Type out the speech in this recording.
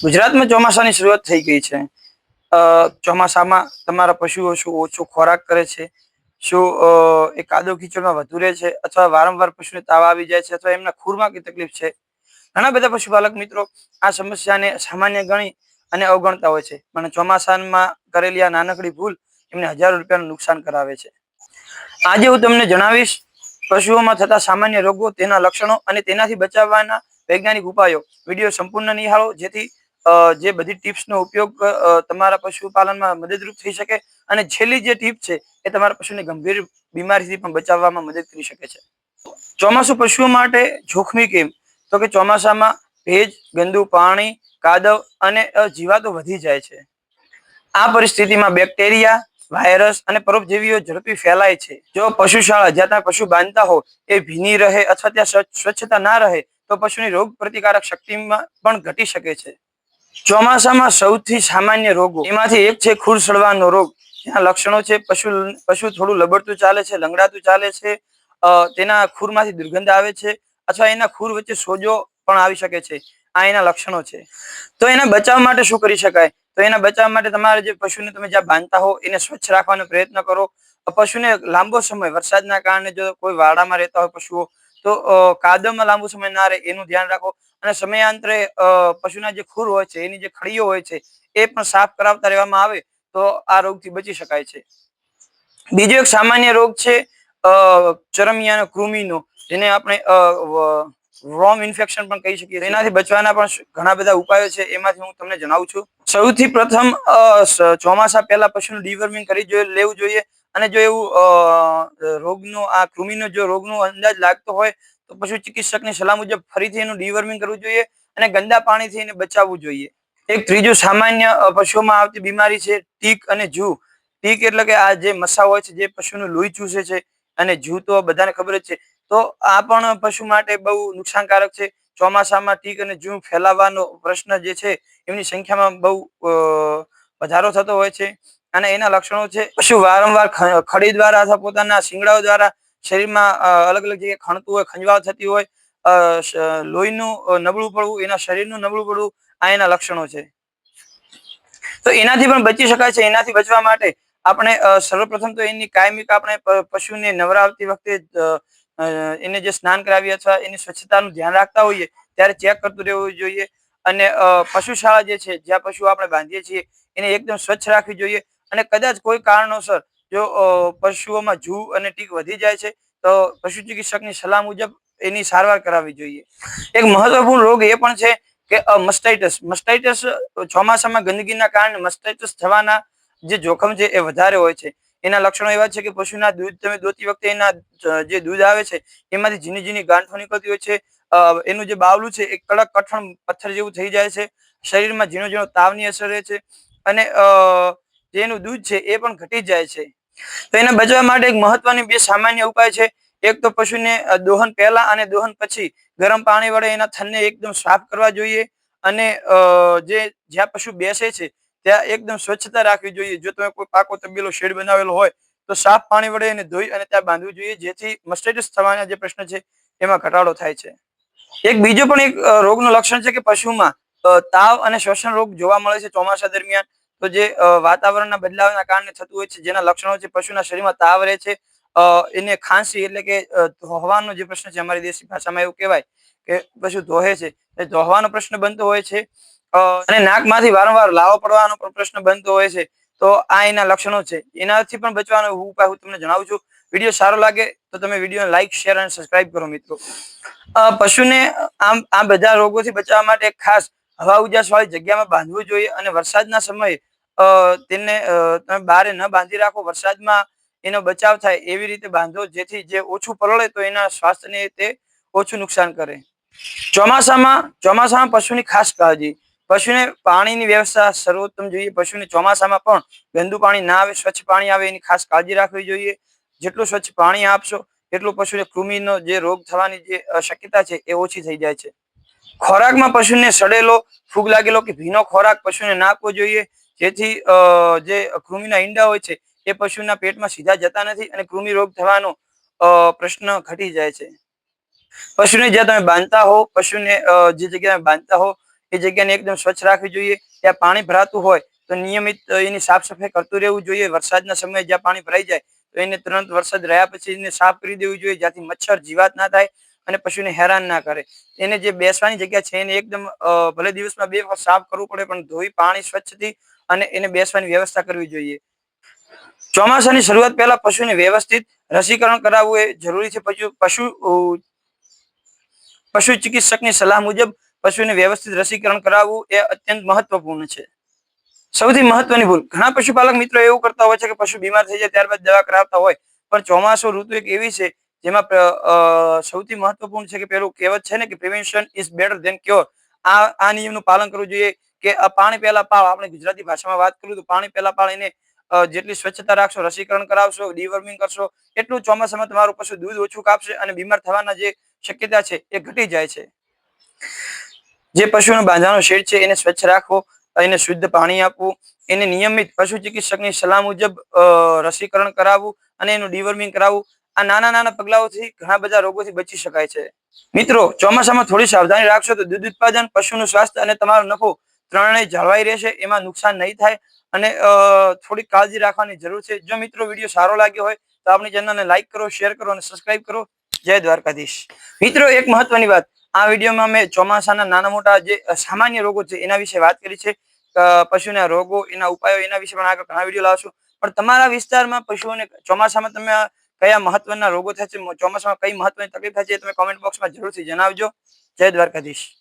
ગુજરાતમાં ચોમાસાની શરૂઆત થઈ ગઈ છે. ચોમાસામાં તમારા પશુઓ શું ઓછો ખોરાક કરે છે, શું એ કાદવ કીચડમાં વધુ રહે છે, અથવા વારંવાર પશુને તાવ આવી જાય છે, અથવા એમના ખૂરમાં કઈ તકલીફ છે. ઘણા બધા પશુપાલક મિત્રો આ સમસ્યાને સામાન્ય ગણી અને અવગણતા હોય છે, પણ ચોમાસામાં કરેલી આ નાનકડી ભૂલ એમને હજારો રૂપિયાનું નુકસાન કરાવે છે. આજે હું તમને જણાવીશ પશુઓમાં થતા સામાન્ય રોગો, તેના લક્ષણો અને તેનાથી બચાવવાના વૈજ્ઞાનિક ઉપાયો. વિડીયો સંપૂર્ણ નિહાળો, જેથી જે બધી ટિપ્સનો ઉપયોગ તમારા પશુપાલનમાં મદદરૂપ થઈ શકે, અને છેલ્લી જે ટીપ છે એ તમારા પશુને ગંભીર બીમારીથી પણ બચાવવામાં મદદ કરી શકે છે. ચોમાસું પશુઓ માટે જોખમી કેમ? તો કે ચોમાસામાં ભેજ, ગંદુ પાણી, કાદવ અને જીવાતો વધી જાય છે. આ પરિસ્થિતિમાં બેક્ટેરિયા, વાયરસ અને પરોપજીવીઓ ઝડપી ફેલાય છે. જો પશુશાળા જ્યાં તમે પશુ બાંધતા હો એ ભીની રહે અથવા ત્યાં સ્વચ્છતા ના રહે તો પશુની રોગ પ્રતિકારક શક્તિમાં પણ ઘટી શકે છે. ચોમાસામાં સૌથી સામાન્ય રોગો એમાંથી એક છે ખુર સડવાનો રોગ. જેના લક્ષણો છે પશુ થોડું લબડતું ચાલે છે, લંગડાતું ચાલે છે, તેના ખૂરમાંથી દુર્ગંધ આવે છે, અથવા એના ખૂર વચ્ચે સોજો પણ આવી શકે છે. આ એના લક્ષણો છે. તો એના બચાવ માટે શું કરી શકાય? તો એના બચાવ માટે તમારે જે પશુને તમે જ્યાં બાંધતા હો એને સ્વચ્છ રાખવાનો પ્રયત્ન કરો. પશુને લાંબો સમય વરસાદના કારણે જો કોઈ વાડામાં રહેતા હોય પશુઓ, તો કાદવમાં લાંબો સમય ના રહે એનું ધ્યાન રાખો. અને સમયાંતરે પશુના જે ખૂર હોય છે, એની જે ખડીઓ હોય છે, એ પણ સાફ કરાવતા રહેવામાં આવે તો આ રોગથી બચી શકાય છે. બીજો એક સામાન્ય રોગ છે ચરમિયાનો કૃમિનો, જેને આપણે વોર્મ ઇન્ફેક્શન પણ કહી શકીએ. એનાથી બચવાના પણ ઘણા બધા ઉપાયો છે, એમાંથી હું તમને જણાવું છું. સૌથી પ્રથમ ચોમાસા પહેલા પશુનું ડીવર્મિંગ કરી લેવું જોઈએ. અને જો એવું રોગનો આ કૃમિનો જો રોગનો અંદાજ લાગતો હોય તો પશુ ચિકિત્સકની સલાહ મુજબ ફરીથી એનું ડીવર્મિંગ કરવું જોઈએ અને ગંદા પાણીથી એને બચાવવું જોઈએ. એક ત્રીજું સામાન્ય પશુઓમાં આવતી બીમારી છે ટીક અને જૂ. ટીક એટલે કે આ જે મસા હોય છે, જે પશુનું લોહી ચૂસે છે, અને જૂ તો બધાને ખબર જ છે. તો આ પણ પશુ માટે બહુ નુકસાનકારક છે. ચોમાસામાં ટીક અને જૂ ફેલાવાનો પ્રશ્ન જે છે એમની સંખ્યામાં બહુ વધારો થતો હોય છે. અને એના લક્ષણો છે પશુ વારંવાર ખડી દ્વારા અથવા પોતાના શિંગડાઓ દ્વારા શરીરમાં અલગ અલગ જગ્યાએ ખણતું હોય, ખંજવાળ થતી હોય, લોહીનું નબળું પડવું, એના શરીરનું નબળું પડવું, આ એના લક્ષણો છે. તો એનાથી પણ બચી શકાય છે. એનાથી બચવા માટે આપણે સર્વપ્રથમ તો એની કાયમિક આપણે પશુને નવરાવતી વખતે એને જે સ્નાન કરાવીએ અથવા એની સ્વચ્છતાનું ધ્યાન રાખતા હોઈએ ત્યારે ચેક કરતું રહેવું જોઈએ. અને પશુશાળા જે છે, જ્યાં પશુ આપણે બાંધીએ છીએ, એને એકદમ સ્વચ્છ રાખવી જોઈએ. અને કદાચ કોઈ કારણોસર જો પશુઓમાં જૂ અને ટીક વધી જાય છે તો પશુ ચિકિત્સકની સલાહ મુજબ એની સારવાર કરાવવી જોઈએ. એક મહત્વપૂર્ણ રોગ એ પણ છે કે મસ્ટાઇટસ ચોમાસામાં ગંદકીના કારણે મસ્ટાઇટસ થવાના જે જોખમ છે એ વધારે હોય છે. એના લક્ષણો એવા છે કે પશુના દૂધ તમે દોતી વખતે એના જે દૂધ આવે છે એમાંથી ઝીણી ઝીણી ગાંઠો નીકળતી હોય છે. એનું જે બાવલું છે એ કડક કઠણ પથ્થર જેવું થઈ જાય છે. શરીરમાં ઝીણો ઝીણો તાવની અસર રહે છે. અને જે એનું દૂધ છે એ પણ ઘટી જાય છે. તો એને બચવા માટે એક મહત્વની બે સામાન્ય ઉપાય છે. એક તો પશુને દોહન પહેલા અને દોહન પછી ગરમ પાણી વડે એના થનને એકદમ સાફ કરવા જોઈએ. અને જ્યાં પશુ બેસે છે ત્યાં એકદમ સ્વચ્છતા રાખવી જોઈએ. જો તમે કોઈ પાકો તબેલો શેડ બનાવેલો હોય તો સાફ પાણી વડે એને ધોઈ અને ત્યાં બાંધવું જોઈએ, જેથી મસ્ટાઇટિસ થવાના જે પ્રશ્ન છે એમાં ઘટાડો થાય છે. એક બીજો પણ એક રોગનું લક્ષણ છે કે પશુમાં તાવ અને શ્વસન રોગ જોવા મળે છે ચોમાસા દરમિયાન. તો જે વાતાવરણના બદલાવના કારણે થતું હોય છે, જેના લક્ષણો છે પશુના શરીરમાં તાવ રહે છે, એને ખાંસી એટલે કે ધોવાનો જે પ્રશ્ન છે, અમારી દેશી ભાષામાં એવું કહેવાય કે પશુ ધોહે છે, એ ધોવાનો પ્રશ્ન બનતો હોય છે. અને નાકમાંથી વારંવાર લાવો પડવાનો પણ પ્રશ્ન બનતો હોય છે. તો આ એના લક્ષણો છે. એનાથી પણ બચવાનો ઉપાય હું તમને જણાવું છું. વિડીયો સારો લાગે તો તમે વિડીયોને લાઈક, શેર અને સબસ્ક્રાઇબ કરો મિત્રો. પશુને આ બધા રોગોથી બચાવવા માટે ખાસ હવા ઉજાસ વાળી જગ્યામાં બાંધવું જોઈએ. અને વરસાદના સમયે તેને તમે બારે ન બાંધી રાખો, વરસાદમાં એનો બચાવ થાય એવી રીતે બાંધો, જેથી જે ઓછું પલળે તો એના સ્વાસ્થ્યને તે ઓછું નુકસાન કરે. ચોમાસામાં પશુની ખાસ કાળજી. પશુને પાણીની વ્યવસ્થા સર્વોત્તમ જોઈએ. પશુને ચોમાસામાં પણ ગંદુ પાણી ના આવે, સ્વચ્છ પાણી આવે એની ખાસ કાળજી રાખવી જોઈએ. જેટલું સ્વચ્છ પાણી આપશો એટલું પશુને કૃમિનો જે રોગ થવાની જે શક્યતા છે એ ઓછી થઈ જાય છે. ખોરાકમાં પશુને સડેલો, ફૂગ લાગેલો કે ભીનો ખોરાક પશુને ના આપવો જોઈએ, જેથી જે કૃમિના ઈંડા હોય છે એ પશુના પેટમાં સીધા જતા નથી અને કૃમિ રોગ થવાનો પ્રશ્ન ઘટી જાય છે. પશુને જ્યાં તમે બાંધતા હો, પશુને જે જગ્યાએ બાંધતા હો એ જગ્યાને એકદમ સ્વચ્છ રાખવી જોઈએ. ત્યાં પાણી ભરાતું હોય તો નિયમિત એની સાફ સફાઈ કરતું રહેવું જોઈએ. વરસાદના સમયે જ્યાં પાણી ભરાઈ જાય તો એને તુરંત વરસાદ રહ્યા પછી એને સાફ કરી દેવું જોઈએ, જ્યાંથી મચ્છર જીવાત ના થાય અને પશુને હેરાન ના કરે. એને જે બેસવાની જગ્યા છે એને એકદમ ભલે દિવસમાં 2 વખત સાફ કરવું પડે, પણ ધોઈ પાણી સ્વચ્છથી અને એને બેસવાની વ્યવસ્થા કરવી જોઈએ. ચોમાસાની શરૂઆત પહેલા પશુને વ્યવસ્થિત રસીકરણ કરાવવું એ જરૂરી છે. પશુ ચિકિત્સકની સલાહ મુજબ પશુને વ્યવસ્થિત રસીકરણ કરાવવું એ અત્યંત મહત્વપૂર્ણ છે. સૌથી મહત્વની ભૂલ, ઘણા પશુપાલક મિત્રો એવું કરતા હોય છે કે પશુ બીમાર થઈ જાય ત્યારબાદ દવા કરાવતા હોય, પણ ચોમાસુ ઋતુ એક એવી છે જેમાં સૌથી મહત્વપૂર્ણ છે કે પેલું કહેવત છે ને કે prevention is better than cure. આ નિયમનું પાલન કરવું જોઈએ કે પાણી પહેલા પાવ. આપણે ગુજરાતી ભાષામાં વાત કરું તો પાણી પહેલા પાવ. એને જેટલી સ્વચ્છતા રાખશો, રસીકરણ કરાવશો, ડીવર્મિંગ કરશો, એટલું ચોમાસામાં તમારું પશુ દૂધ ઓછું કાપશે અને બીમાર થવાના જે શક્યતા છે એ ઘટી જાય છે. જે પશુનો બાંધાનો શેડ છે એને સ્વચ્છ રાખવો, એને શુદ્ધ પાણી આપવું, એને નિયમિત પશુ ચિકિત્સકની સલાહ મુજબ રસીકરણ કરાવવું અને એનું ડીવર્મિંગ કરાવવું. આ નાના નાના પગલાઓથી ઘણા બધા રોગોથી બચી શકાય છે. મિત્રો, ચોમાસામાં થોડી સાવધાની રાખશો તો દૂધ ઉત્પાદન, પશુનું સ્વાસ્થ્ય અને તમારો નફો ત્રણેય જળવાઈ રહેશે. એમાં નુકસાન નહીં થાય અને થોડી કાળજી રાખવાની જરૂર છે. જો મિત્રો વિડીયો સારો લાગ્યો હોય તો આપણી ચેનલને લાઈક કરો, શેર કરો અને સબસ્ક્રાઇબ કરો. જય દ્વારકાધીશ. મિત્રો, એક મહત્વની વાત, આ વિડીયોમાં મેં ચોમાસાના નાના મોટા જે સામાન્ય રોગો છે એના વિશે વાત કરી છે. પશુના રોગો, એના ઉપાયો, એના વિશે પણ આગળ ઘણા વિડીયો લાવશું. પણ તમારા વિસ્તારમાં પશુઓને ચોમાસામાં તમે કયા મહત્વના રોગો થાય છે, ચોમાસામાં કઈ મહત્વની તકલીફ થાય છે, તમે કોમેન્ટ બોક્સમાં જરૂરથી જણાવજો. જય દ્વારકાધીશ.